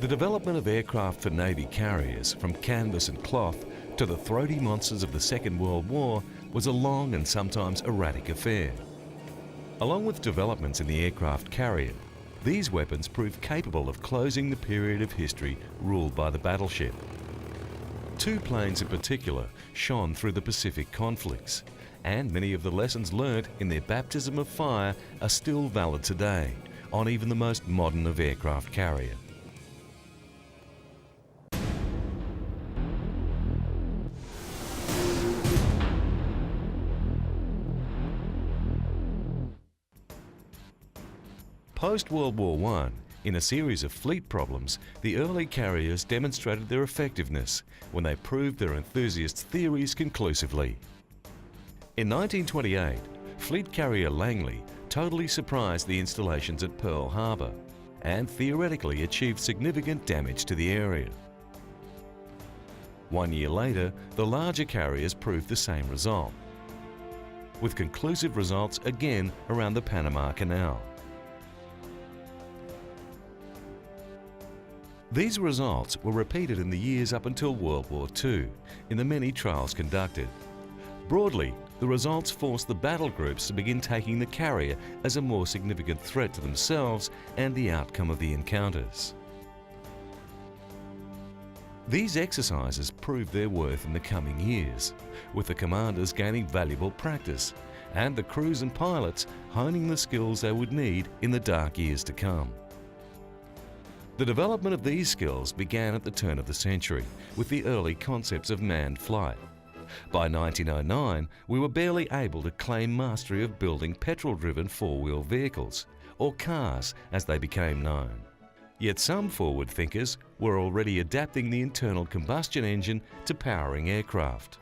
The development of aircraft for Navy carriers, from canvas and cloth to the throaty monsters of the Second World War, was a long and sometimes erratic affair. Along with developments in the aircraft carrier, these weapons proved capable of closing the period of history ruled by the battleship. Two planes in particular shone through the Pacific conflicts, and many of the lessons learnt in their baptism of fire are still valid today on even the most modern of aircraft carrier. Post-World War I, in a series of fleet problems, the early carriers demonstrated their effectiveness when they proved their enthusiasts' theories conclusively. In 1928, fleet carrier Langley totally surprised the installations at Pearl Harbor and theoretically achieved significant damage to the area. 1 year later, the larger carriers proved the same result, with conclusive results again around the Panama Canal. These results were repeated in the years up until World War II in the many trials conducted. Broadly, the results forced the battle groups to begin taking the carrier as a more significant threat to themselves and the outcome of the encounters. These exercises proved their worth in the coming years, with the commanders gaining valuable practice and the crews and pilots honing the skills they would need in the dark years to come. The development of these skills began at the turn of the century with the early concepts of manned flight. By 1909, we were barely able to claim mastery of building petrol-driven four-wheel vehicles, or cars as they became known. Yet some forward thinkers were already adapting the internal combustion engine to powering aircraft.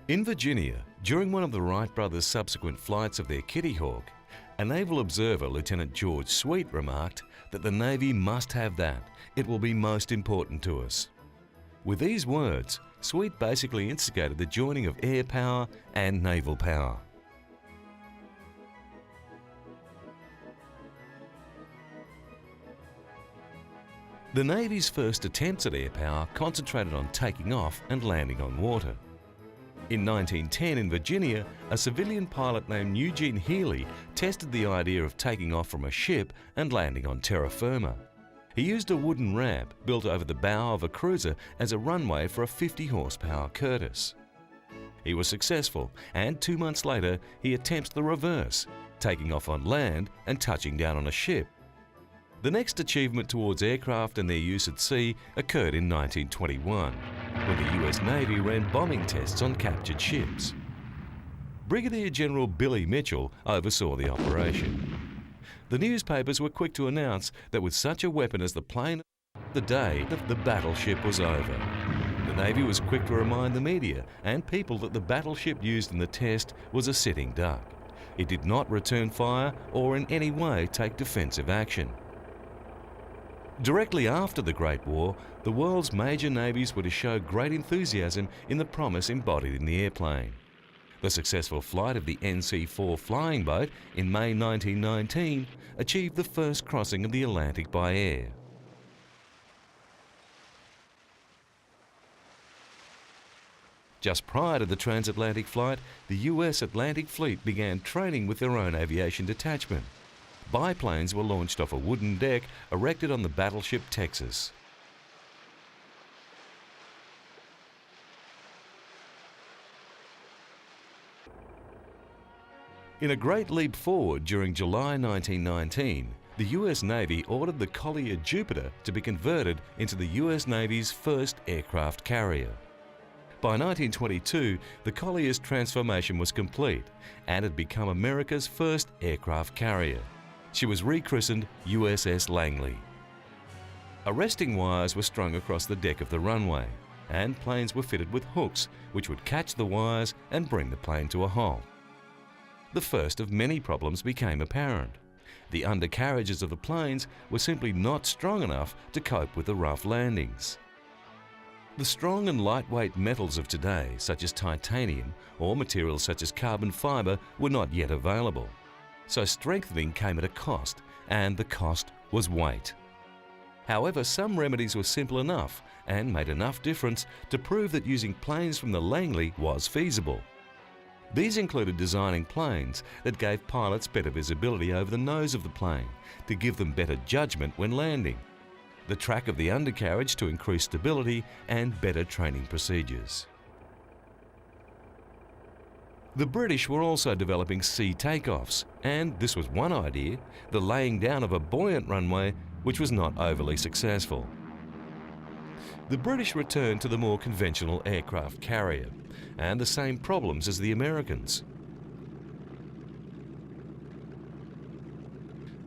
In Virginia, during one of the Wright brothers' subsequent flights of their Kitty Hawk, a naval observer, Lieutenant George Sweet, remarked that the Navy must have that. It will be most important to us. With these words, Sweet basically instigated the joining of air power and naval power. The Navy's first attempts at air power concentrated on taking off and landing on water. In 1910 in Virginia, a civilian pilot named Eugene Healy tested the idea of taking off from a ship and landing on terra firma. He used a wooden ramp built over the bow of a cruiser as a runway for a 50-horsepower Curtiss. He was successful, and 2 months later he attempts the reverse, taking off on land and touching down on a ship. The next achievement towards aircraft and their use at sea occurred in 1921, when the US Navy ran bombing tests on captured ships. Brigadier General Billy Mitchell oversaw the operation. The newspapers were quick to announce that with such a weapon as the plane of the day, the battleship was over. The Navy was quick to remind the media and people that the battleship used in the test was a sitting duck. It did not return fire or in any way take defensive action. Directly after the Great War, the world's major navies were to show great enthusiasm in the promise embodied in the airplane. The successful flight of the NC-4 flying boat in May 1919 achieved the first crossing of the Atlantic by air. Just prior to the transatlantic flight, the US Atlantic Fleet began training with their own aviation detachment. Biplanes were launched off a wooden deck erected on the battleship Texas. In a great leap forward during July 1919, the US Navy ordered the Collier Jupiter to be converted into the US Navy's first aircraft carrier. By 1922, the Collier's transformation was complete and had become America's first aircraft carrier. She was rechristened USS Langley. Arresting wires were strung across the deck of the runway, and planes were fitted with hooks which would catch the wires and bring the plane to a halt. The first of many problems became apparent. The undercarriages of the planes were simply not strong enough to cope with the rough landings. The strong and lightweight metals of today, such as titanium or materials such as carbon fibre, were not yet available. So strengthening came at a cost, and the cost was weight. However, some remedies were simple enough and made enough difference to prove that using planes from the Langley was feasible. These included designing planes that gave pilots better visibility over the nose of the plane to give them better judgment when landing, the track of the undercarriage to increase stability, and better training procedures. The British were also developing sea takeoffs, and this was one idea, the laying down of a buoyant runway, which was not overly successful. The British returned to the more conventional aircraft carrier, and the same problems as the Americans.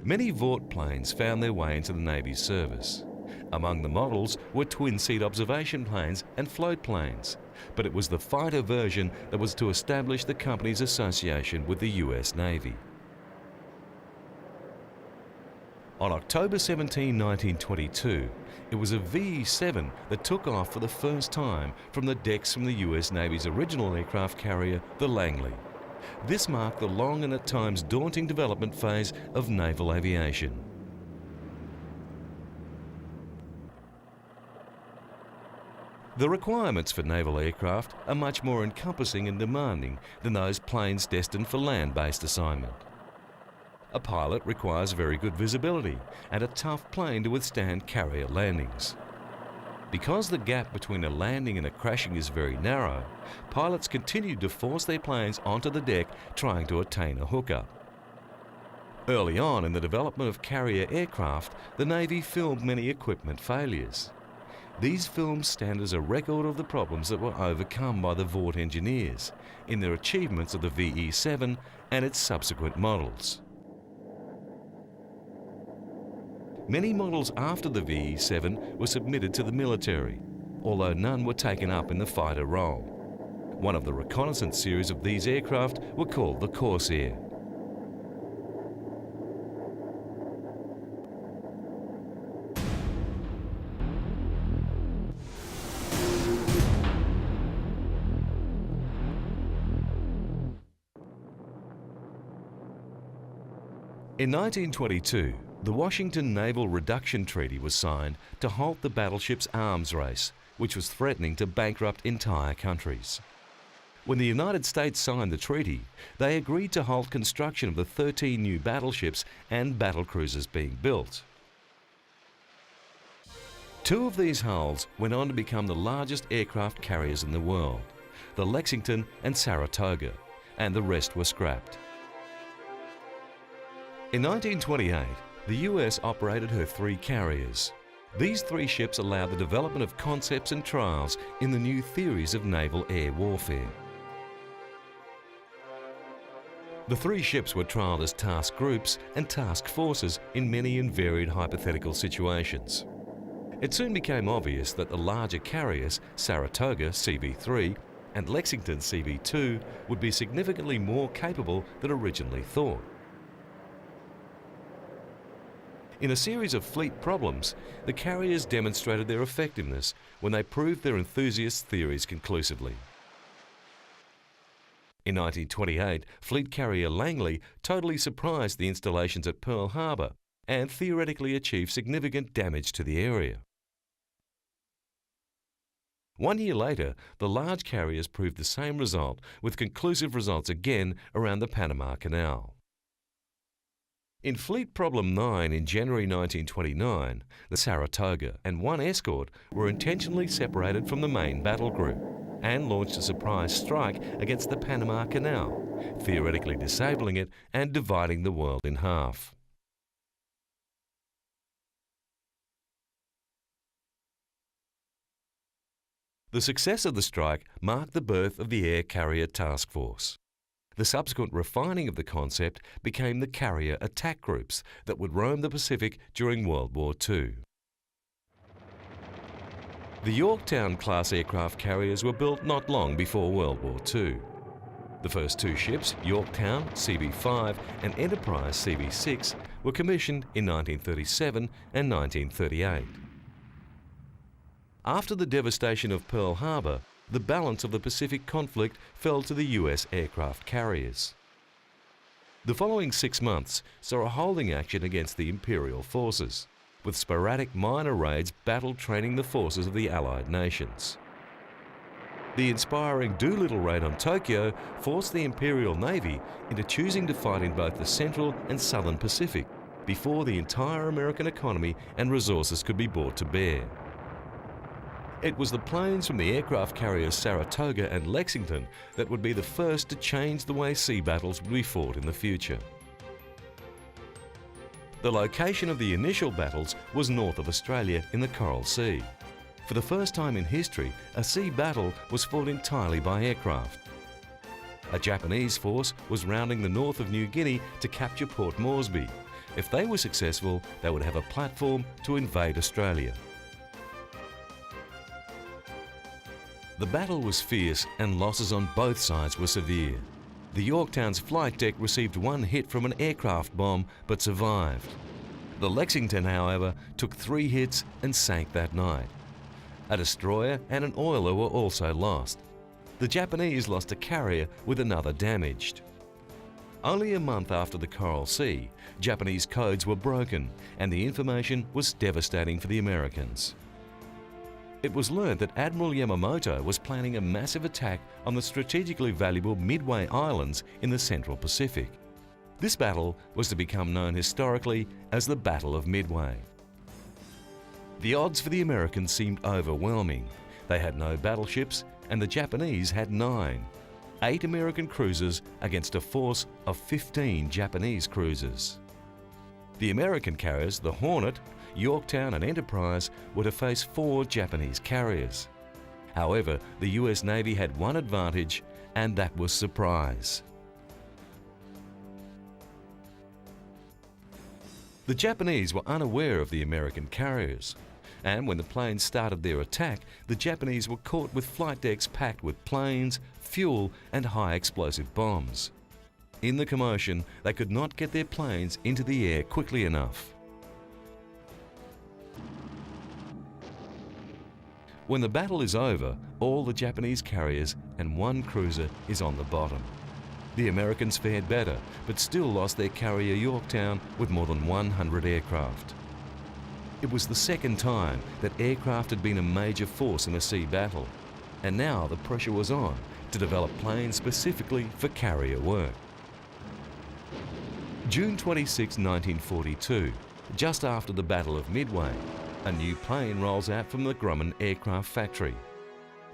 Many Vought planes found their way into the Navy's service. Among the models were twin-seat observation planes and float planes, but it was the fighter version that was to establish the company's association with the US Navy. On October 17, 1922, it was a VE-7 that took off for the first time from the decks from the US Navy's original aircraft carrier, the Langley. This marked the long and at times daunting development phase of naval aviation. The requirements for naval aircraft are much more encompassing and demanding than those planes destined for land-based assignment. A pilot requires very good visibility and a tough plane to withstand carrier landings. Because the gap between a landing and a crashing is very narrow, pilots continued to force their planes onto the deck trying to attain a hookup. Early on in the development of carrier aircraft, the Navy filmed many equipment failures. These films stand as a record of the problems that were overcome by the Vought engineers in their achievements of the VE-7 and its subsequent models. Many models after the VE-7 were submitted to the military, although none were taken up in the fighter role. One of the reconnaissance series of these aircraft were called the Corsair. In 1922, the Washington Naval Reduction Treaty was signed to halt the battleship's arms race, which was threatening to bankrupt entire countries. When the United States signed the treaty, they agreed to halt construction of the 13 new battleships and battlecruisers being built. Two of these hulls went on to become the largest aircraft carriers in the world, the Lexington and Saratoga, and the rest were scrapped. In 1928, the US operated her 3 carriers. These 3 ships allowed the development of concepts and trials in the new theories of naval air warfare. The 3 ships were trialled as task groups and task forces in many and varied hypothetical situations. It soon became obvious that the larger carriers, Saratoga CV-3 and Lexington CV-2, would be significantly more capable than originally thought. In a series of fleet problems, the carriers demonstrated their effectiveness when they proved their enthusiast theories conclusively. In 1928, fleet carrier Langley totally surprised the installations at Pearl Harbor and theoretically achieved significant damage to the area. 1 year later, the large carriers proved the same result, with conclusive results again around the Panama Canal. In Fleet Problem 9 in January 1929, the Saratoga and 1 escort were intentionally separated from the main battle group and launched a surprise strike against the Panama Canal, theoretically disabling it and dividing the world in half. The success of the strike marked the birth of the Air Carrier Task Force. The subsequent refining of the concept became the carrier attack groups that would roam the Pacific during World War II. The Yorktown-class aircraft carriers were built not long before World War II. The first two ships, Yorktown CV-5 and Enterprise CV-6, were commissioned in 1937 and 1938. After the devastation of Pearl Harbor, the balance of the Pacific conflict fell to the US aircraft carriers. The following 6 months saw a holding action against the Imperial forces, with sporadic minor raids battle-training the forces of the Allied nations. The inspiring Doolittle raid on Tokyo forced the Imperial Navy into choosing to fight in both the Central and Southern Pacific before the entire American economy and resources could be brought to bear. It was the planes from the aircraft carriers Saratoga and Lexington that would be the first to change the way sea battles would be fought in the future. The location of the initial battles was north of Australia in the Coral Sea. For the first time in history, a sea battle was fought entirely by aircraft. A Japanese force was rounding the north of New Guinea to capture Port Moresby. If they were successful, they would have a platform to invade Australia. The battle was fierce and losses on both sides were severe. The Yorktown's flight deck received one hit from an aircraft bomb but survived. The Lexington, however, took 3 hits and sank that night. A destroyer and an oiler were also lost. The Japanese lost a carrier with another damaged. Only a month after the Coral Sea, Japanese codes were broken and the information was devastating for the Americans. It was learned that Admiral Yamamoto was planning a massive attack on the strategically valuable Midway Islands in the Central Pacific. This battle was to become known historically as the Battle of Midway. The odds for the Americans seemed overwhelming. They had no battleships and the Japanese had 9. 8 American cruisers against a force of 15 Japanese cruisers. The American carriers, the Hornet, Yorktown and Enterprise, were to face 4 Japanese carriers. However, the US Navy had one advantage, and that was surprise. The Japanese were unaware of the American carriers, and when the planes started their attack, the Japanese were caught with flight decks packed with planes, fuel and high explosive bombs. In the commotion, they could not get their planes into the air quickly enough. When the battle is over, all the Japanese carriers and 1 cruiser is on the bottom. The Americans fared better, but still lost their carrier Yorktown with more than 100 aircraft. It was the second time that aircraft had been a major force in a sea battle, and now the pressure was on to develop planes specifically for carrier work. June 26, 1942, just after the Battle of Midway, a new plane rolls out from the Grumman aircraft factory.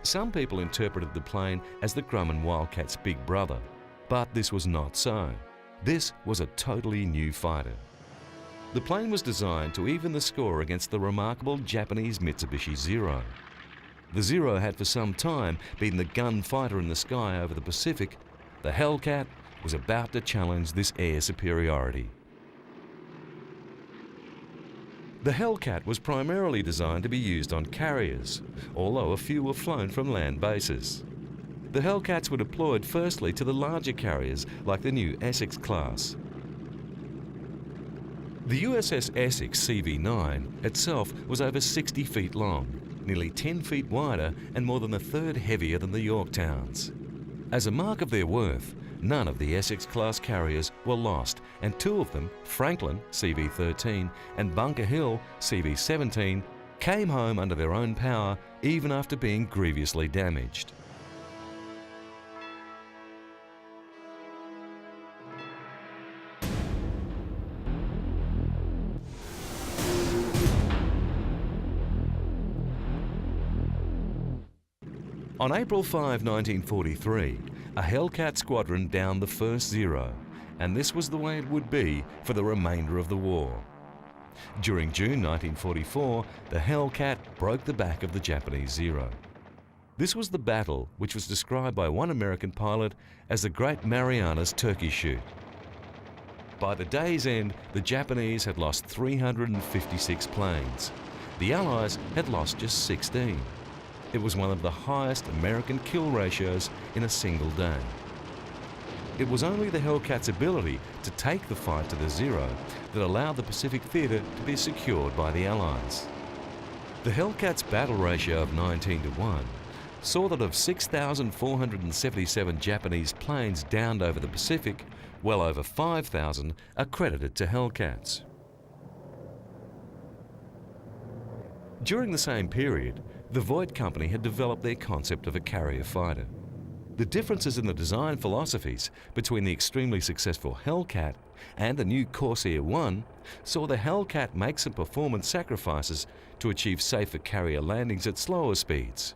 Some people interpreted the plane as the Grumman Wildcat's big brother, but this was not so. This was a totally new fighter. The plane was designed to even the score against the remarkable Japanese Mitsubishi Zero. The Zero had for some time been the gunfighter in the sky over the Pacific. The Hellcat was about to challenge this air superiority. The Hellcat was primarily designed to be used on carriers, although a few were flown from land bases. The Hellcats were deployed firstly to the larger carriers like the new Essex class. The USS Essex CV-9 itself was over 60 feet long, nearly 10 feet wider and more than 1/3 heavier than the Yorktowns. As a mark of their worth, none of the Essex-class carriers were lost, and 2 of them, Franklin CV-13 and Bunker Hill CV-17, came home under their own power even after being grievously damaged. On April 5, 1943, a Hellcat squadron downed the first Zero, and this was the way it would be for the remainder of the war. During June 1944, the Hellcat broke the back of the Japanese Zero. This was the battle which was described by one American pilot as the Great Marianas Turkey Shoot. By the day's end, the Japanese had lost 356 planes. The Allies had lost just 16. It was one of the highest American kill ratios in a single day. It was only the Hellcat's ability to take the fight to the zero that allowed the Pacific theatre to be secured by the Allies. The Hellcat's battle ratio of 19-1 saw that of 6,477 Japanese planes downed over the Pacific, well over 5,000 are credited to Hellcats. During the same period, the Voigt Company had developed their concept of a carrier fighter. The differences in the design philosophies between the extremely successful Hellcat and the new Corsair I saw the Hellcat make some performance sacrifices to achieve safer carrier landings at slower speeds,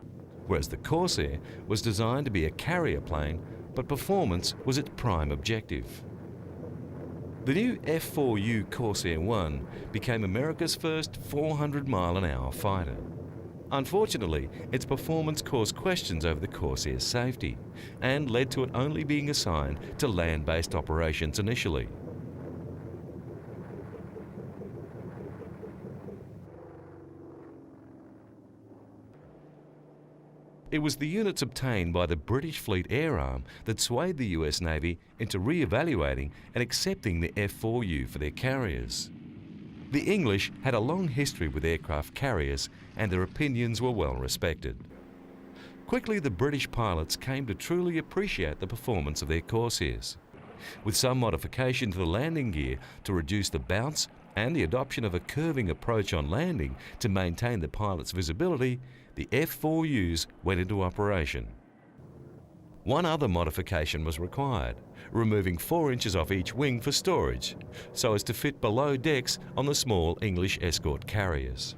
whereas the Corsair was designed to be a carrier plane, but performance was its prime objective. The new F-4U Corsair I became America's first 400-mile-an-hour fighter. Unfortunately, its performance caused questions over the Corsair's safety and led to it only being assigned to land-based operations initially. It was the units obtained by the British Fleet Air Arm that swayed the US Navy into re-evaluating and accepting the F-4U for their carriers. The English had a long history with aircraft carriers and their opinions were well respected. Quickly, the British pilots came to truly appreciate the performance of their Corsairs. With some modification to the landing gear to reduce the bounce and the adoption of a curving approach on landing to maintain the pilot's visibility, the F-4Us went into operation. One other modification was required, removing 4 inches off each wing for storage, so as to fit below decks on the small English escort carriers.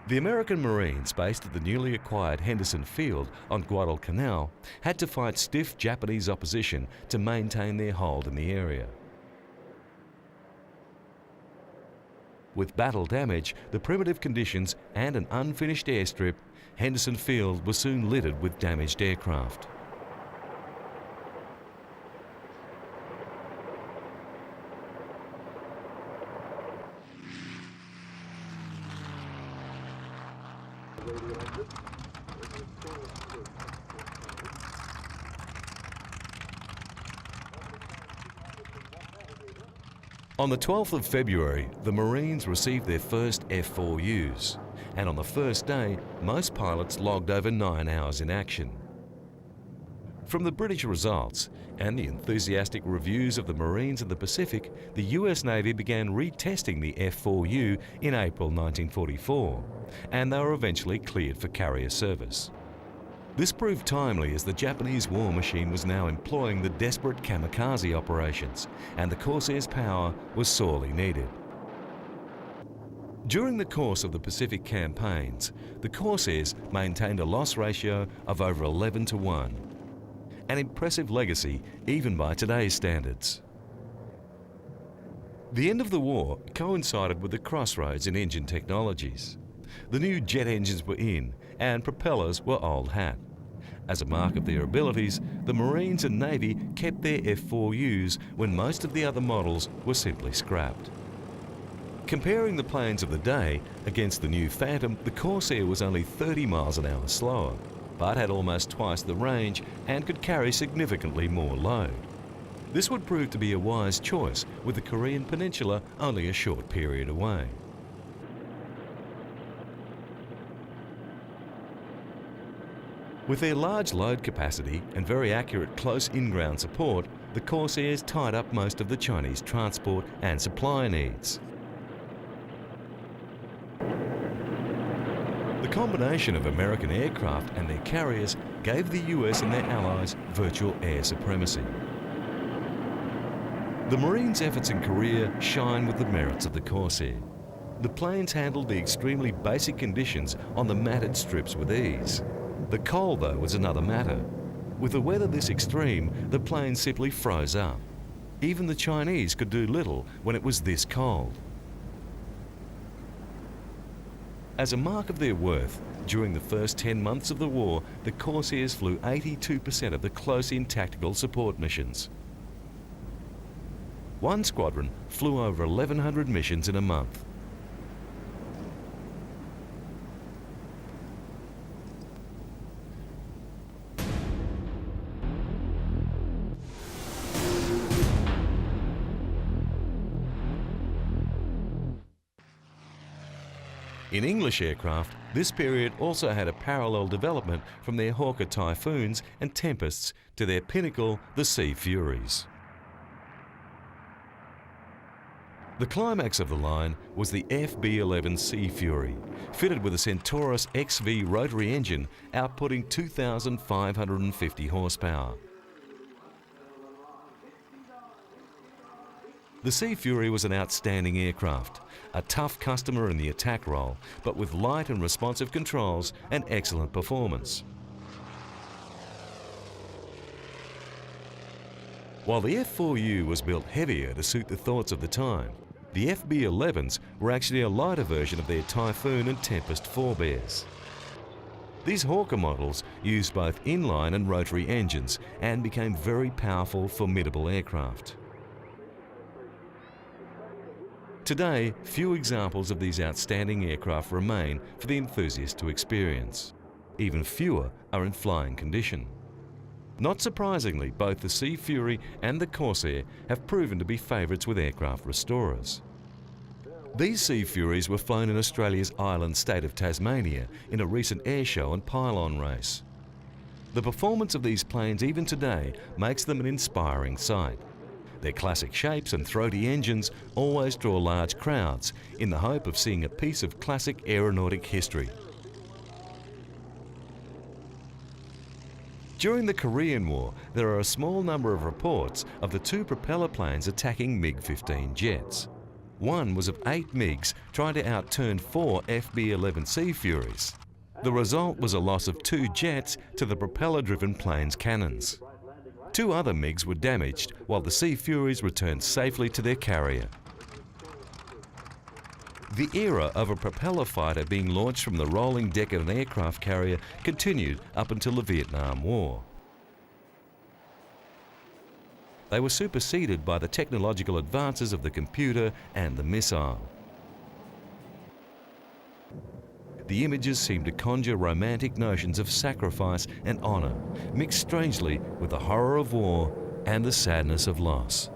The American Marines based at the newly acquired Henderson Field on Guadalcanal had to fight stiff Japanese opposition to maintain their hold in the area. With battle damage, the primitive conditions and an unfinished airstrip, Henderson Field was soon littered with damaged aircraft. On the 12th of February, the Marines received their first F-4Us, and on the first day, most pilots logged over 9 hours in action. From the British results and the enthusiastic reviews of the Marines in the Pacific, the US Navy began retesting the F-4U in April 1944, and they were eventually cleared for carrier service. This proved timely as the Japanese war machine was now employing the desperate kamikaze operations, and the Corsair's power was sorely needed. During the course of the Pacific campaigns, the Corsairs maintained a loss ratio of over 11-1, an impressive legacy even by today's standards. The end of the war coincided with the crossroads in engine technologies. The new jet engines were in, and propellers were old hat. As a mark of their abilities, the Marines and Navy kept their F-4Us when most of the other models were simply scrapped. Comparing the planes of the day against the new Phantom, the Corsair was only 30 miles an hour slower, but had almost twice the range and could carry significantly more load. This would prove to be a wise choice, with the Korean Peninsula only a short period away. With their large load capacity and very accurate close in-ground support, the Corsairs tied up most of the Chinese transport and supply needs. The combination of American aircraft and their carriers gave the US and their allies virtual air supremacy. The Marines' efforts in Korea shine with the merits of the Corsair. The planes handled the extremely basic conditions on the matted strips with ease. The cold, though, was another matter. With the weather this extreme, the planes simply froze up. Even the Chinese could do little when it was this cold. As a mark of their worth, during the first 10 months of the war, the Corsairs flew 82% of the close-in tactical support missions. One squadron flew over 1,100 missions in a month. In English aircraft, this period also had a parallel development from their Hawker Typhoons and Tempests to their pinnacle, the Sea Furies. The climax of the line was the FB-11 Sea Fury, fitted with a Centaurus XV rotary engine outputting 2,550 horsepower. The Sea Fury was an outstanding aircraft, a tough customer in the attack role, but with light and responsive controls and excellent performance. While the F4U was built heavier to suit the thoughts of the time, the FB-11s were actually a lighter version of their Typhoon and Tempest forebears. These Hawker models used both inline and rotary engines and became very powerful, formidable aircraft. Today, few examples of these outstanding aircraft remain for the enthusiast to experience. Even fewer are in flying condition. Not surprisingly, both the Sea Fury and the Corsair have proven to be favourites with aircraft restorers. These Sea Furies were flown in Australia's island state of Tasmania in a recent airshow and pylon race. The performance of these planes even today makes them an inspiring sight. Their classic shapes and throaty engines always draw large crowds in the hope of seeing a piece of classic aeronautic history. During the Korean War, there are a small number of reports of the two propeller planes attacking MiG-15 jets. One was of 8 MiGs trying to outturn 4 FB-11 Sea Furies. The result was a loss of 2 jets to the propeller-driven plane's cannons. 2 other MiGs were damaged, while the Sea Furies returned safely to their carrier. The era of a propeller fighter being launched from the rolling deck of an aircraft carrier continued up until the Vietnam War. They were superseded by the technological advances of the computer and the missile. The images seem to conjure romantic notions of sacrifice and honour, mixed strangely with the horror of war and the sadness of loss.